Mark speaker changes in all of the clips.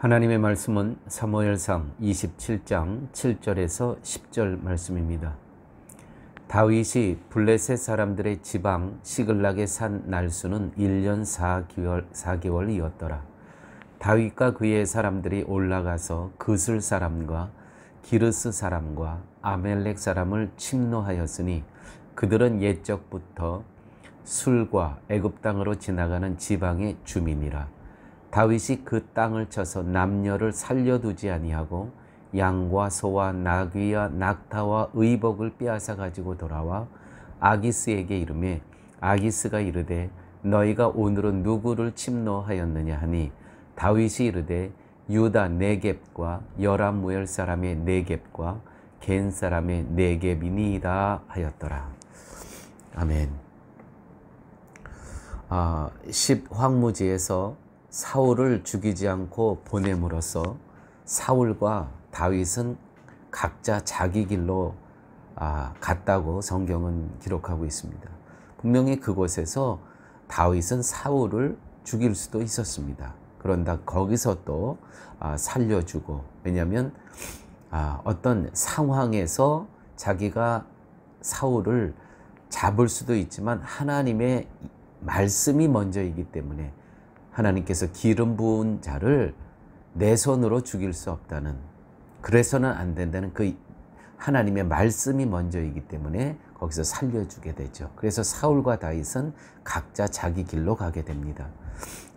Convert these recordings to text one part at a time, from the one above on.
Speaker 1: 하나님의 말씀은 사무엘상 27장 7절에서 10절 말씀입니다. 다윗이 블레셋 사람들의 지방 시글락에 산 날수는 1년 4개월이었더라. 다윗과 그의 사람들이 올라가서 그슬 사람과 기르스 사람과 아멜렉 사람을 침노하였으니 그들은 옛적부터 술과 애굽 땅으로 지나가는 지방의 주민이라. 다윗이 그 땅을 쳐서 남녀를 살려두지 아니하고 양과 소와 나귀와 낙타와 의복을 빼앗아 가지고 돌아와 아기스에게 이르매 아기스가 이르되 너희가 오늘은 누구를 침노하였느냐 하니 다윗이 이르되 유다 네겝과 여라무엘 사람의 네겝과 겐 사람의 네겝이니이다 하였더라. 아멘. 10황무지에서 사울을 죽이지 않고 보냄으로써 사울과 다윗은 각자 자기 길로 갔다고 성경은 기록하고 있습니다. 분명히 그곳에서 다윗은 사울을 죽일 수도 있었습니다. 그런다 거기서 또 살려주고, 왜냐하면 어떤 상황에서 자기가 사울을 잡을 수도 있지만 하나님의 말씀이 먼저이기 때문에 하나님께서 기름 부은 자를 내 손으로 죽일 수 없다는, 그래서는 안 된다는 그 하나님의 말씀이 먼저이기 때문에 거기서 살려주게 되죠. 그래서 사울과 다윗은 각자 자기 길로 가게 됩니다.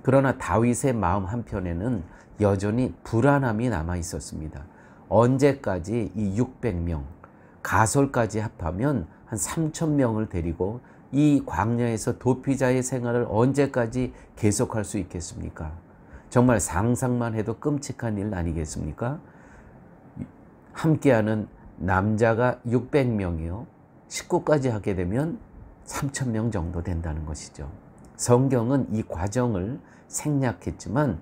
Speaker 1: 그러나 다윗의 마음 한편에는 여전히 불안함이 남아 있었습니다. 언제까지 이 600명, 가솔까지 합하면 한 3,000명을 데리고 이 광야에서 도피자의 생활을 언제까지 계속할 수 있겠습니까? 정말 상상만 해도 끔찍한 일 아니겠습니까? 함께하는 남자가 600명이요. 식구까지 하게 되면 3,000명 정도 된다는 것이죠. 성경은 이 과정을 생략했지만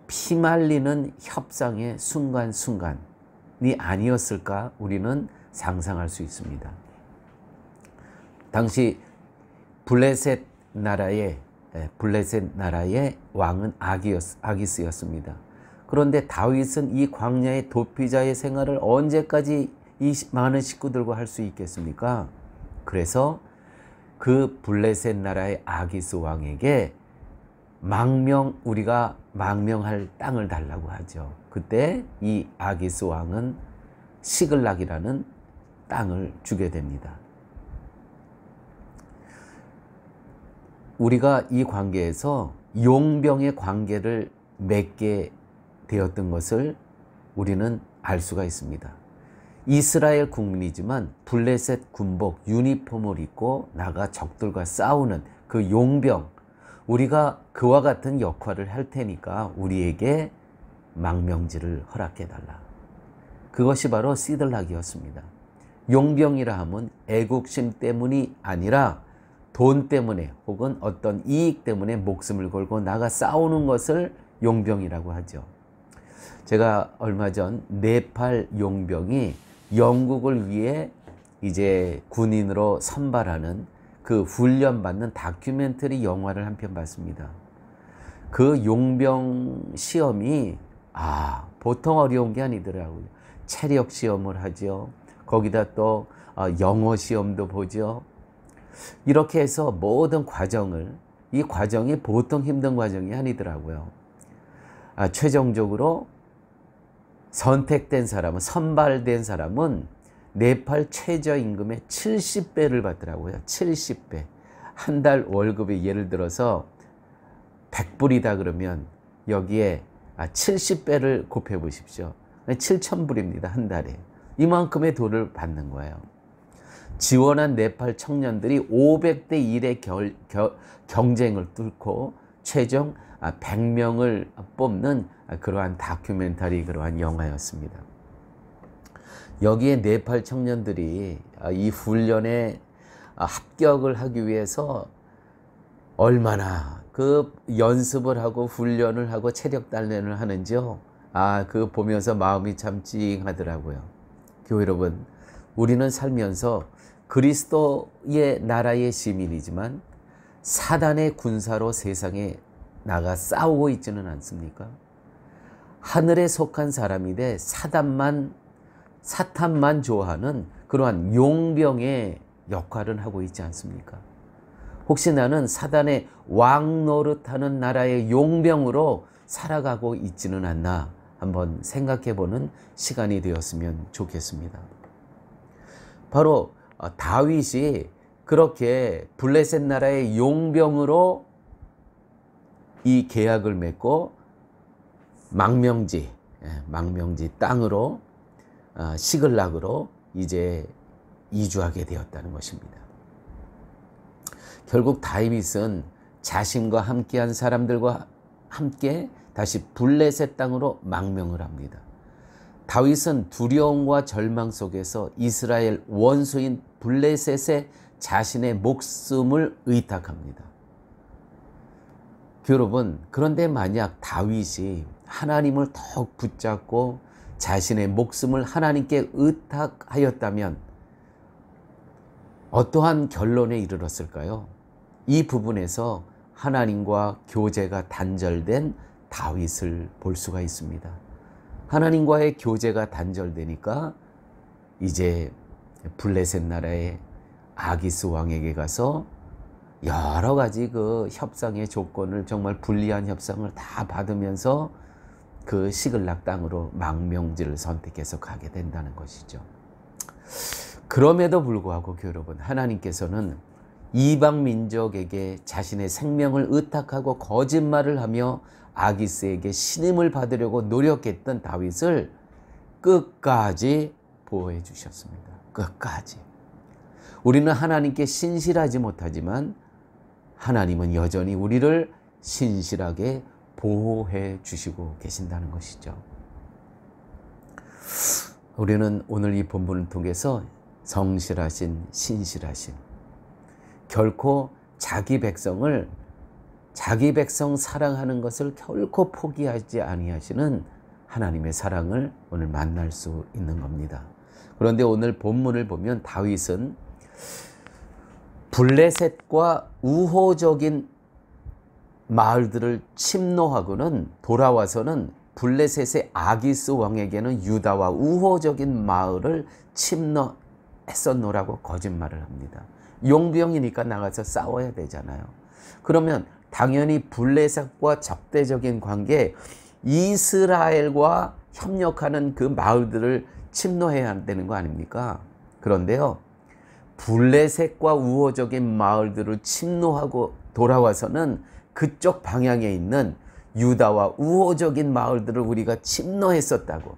Speaker 1: 피말리는 협상의 순간순간이 아니었을까 우리는 상상할 수 있습니다. 당시 블레셋 나라의 왕은 아기스였습니다. 그런데 다윗은 이 광야의 도피자의 생활을 언제까지 이 많은 식구들과 할 수 있겠습니까? 그래서 그 블레셋 나라의 아기스 왕에게 우리가 망명할 땅을 달라고 하죠. 그때 이 아기스 왕은 시글락이라는 땅을 주게 됩니다. 우리가 이 관계에서 용병의 관계를 맺게 되었던 것을 우리는 알 수가 있습니다. 이스라엘 국민이지만 블레셋 군복 유니폼을 입고 나가 적들과 싸우는 그 용병, 우리가 그와 같은 역할을 할 테니까 우리에게 망명지를 허락해달라. 그것이 바로 시들락이었습니다. 용병이라 하면 애국심 때문이 아니라 돈 때문에 혹은 어떤 이익 때문에 목숨을 걸고 나가 싸우는 것을 용병이라고 하죠. 제가 얼마 전 네팔 용병이 영국을 위해 이제 군인으로 선발하는 그 훈련받는 다큐멘터리 영화를 한 편 봤습니다. 그 용병 시험이 보통 어려운 게 아니더라고요. 체력 시험을 하죠. 거기다 또 영어 시험도 보죠. 이렇게 해서 모든 이 과정이 보통 힘든 과정이 아니더라고요. 최종적으로 선발된 사람은 네팔 최저임금의 70배를 받더라고요. 70배. 한 달 월급이 예를 들어서 100불이다 그러면 여기에 70배를 곱해 보십시오. 7,000불입니다. 한 달에. 이만큼의 돈을 받는 거예요. 지원한 네팔 청년들이 500대 1의 경쟁을 뚫고 최종 100명을 뽑는 그러한 다큐멘터리, 그러한 영화였습니다. 여기에 네팔 청년들이 이 훈련에 합격을 하기 위해서 얼마나 그 연습을 하고 훈련을 하고 체력 단련을 하는지요. 그거 보면서 마음이 참 찡하더라고요. 교회 여러분, 우리는 살면서 그리스도의 나라의 시민이지만 사단의 군사로 세상에 나가 싸우고 있지는 않습니까? 하늘에 속한 사람이 돼 사탄만 좋아하는 그러한 용병의 역할을 하고 있지 않습니까? 혹시 나는 사단의 왕 노릇하는 나라의 용병으로 살아가고 있지는 않나 한번 생각해보는 시간이 되었으면 좋겠습니다. 바로 다윗이 그렇게 블레셋 나라의 용병으로 이 계약을 맺고 망명지 땅으로 시글락으로 이제 이주하게 되었다는 것입니다. 결국 다윗은 자신과 함께한 사람들과 함께 다시 블레셋 땅으로 망명을 합니다. 다윗은 두려움과 절망 속에서 이스라엘 원수인 블레셋에 자신의 목숨을 의탁합니다. 여러분, 그런데 만약 다윗이 하나님을 더욱 붙잡고 자신의 목숨을 하나님께 의탁하였다면 어떠한 결론에 이르렀을까요? 이 부분에서 하나님과 교제가 단절된 다윗을 볼 수가 있습니다. 하나님과의 교제가 단절되니까 이제 블레셋 나라의 아기스 왕에게 가서 여러 가지 그 협상의 조건을 정말 불리한 협상을 다 받으면서 그 시글락 땅으로 망명지를 선택해서 가게 된다는 것이죠. 그럼에도 불구하고 여러분, 하나님께서는 이방 민족에게 자신의 생명을 의탁하고 거짓말을 하며 아기스에게 신임을 받으려고 노력했던 다윗을 끝까지 보호해 주셨습니다. 끝까지. 우리는 하나님께 신실하지 못하지만 하나님은 여전히 우리를 신실하게 보호해 주시고 계신다는 것이죠. 우리는 오늘 이 본문을 통해서 성실하신, 신실하신, 결코 자기 백성 사랑하는 것을 결코 포기하지 아니하시는 하나님의 사랑을 오늘 만날 수 있는 겁니다. 그런데 오늘 본문을 보면 다윗은 블레셋과 우호적인 마을들을 침노하고는 돌아와서는 블레셋의 아기스 왕에게는 유다와 우호적인 마을을 침노했었노라고 거짓말을 합니다. 용병이니까 나가서 싸워야 되잖아요. 그러면 당연히 블레셋과 적대적인 관계, 이스라엘과 협력하는 그 마을들을 침노해야 되는 거 아닙니까? 그런데요, 블레셋과 우호적인 마을들을 침노하고 돌아와서는 그쪽 방향에 있는 유다와 우호적인 마을들을 우리가 침노했었다고,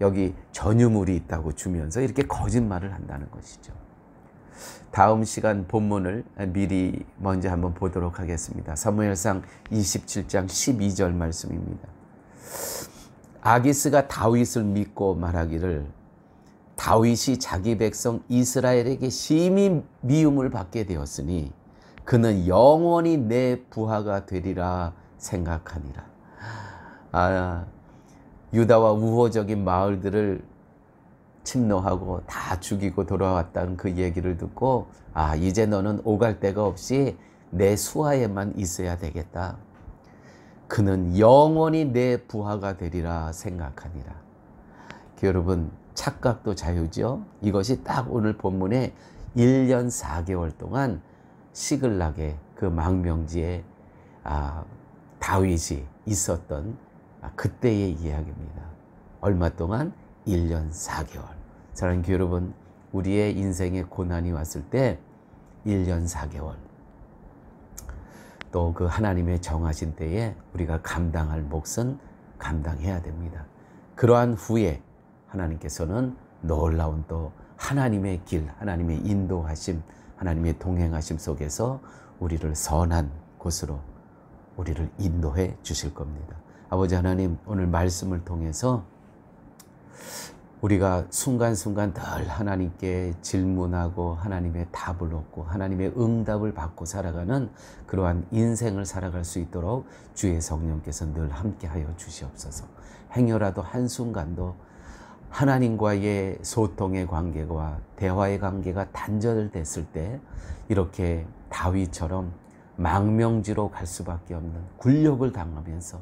Speaker 1: 여기 전유물이 있다고 주면서 이렇게 거짓말을 한다는 것이죠. 다음 시간 본문을 미리 먼저 한번 보도록 하겠습니다. 사무엘상 27장 12절 말씀입니다. 아기스가 다윗을 믿고 말하기를 다윗이 자기 백성 이스라엘에게 심히 미움을 받게 되었으니 그는 영원히 내 부하가 되리라 생각하니라. 유다와 우호적인 마을들을 침노하고 다 죽이고 돌아왔다는 그 얘기를 듣고, 이제 너는 오갈 데가 없이 내 수하에만 있어야 되겠다. 그는 영원히 내 부하가 되리라 생각하니라. 여러분, 착각도 자유죠. 이것이 딱 오늘 본문에 1년 4개월 동안 시글락의 그 망명지에 다윗이 있었던 그때의 이야기입니다. 얼마 동안? 1년 4개월. 사랑하는 교회 여러분, 우리의 인생에 고난이 왔을 때 1년 4개월, 또 그 하나님의 정하신 때에 우리가 감당할 몫은 감당해야 됩니다. 그러한 후에 하나님께서는 놀라운 또 하나님의 길, 하나님의 인도하심, 하나님의 동행하심 속에서 우리를 선한 곳으로 우리를 인도해 주실 겁니다. 아버지 하나님, 오늘 말씀을 통해서 우리가 순간순간 늘 하나님께 질문하고 하나님의 답을 얻고 하나님의 응답을 받고 살아가는 그러한 인생을 살아갈 수 있도록 주의 성령께서 늘 함께하여 주시옵소서. 행여라도 한순간도 하나님과의 소통의 관계와 대화의 관계가 단절됐을 때 이렇게 다윗처럼 망명지로 갈 수밖에 없는 굴욕을 당하면서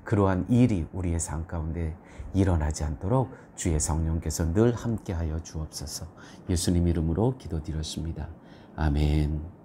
Speaker 1: 그러한 일이 우리의 삶 가운데 일어나지 않도록 주의 성령께서 늘 함께하여 주옵소서. 예수님 이름으로 기도드렸습니다. 아멘.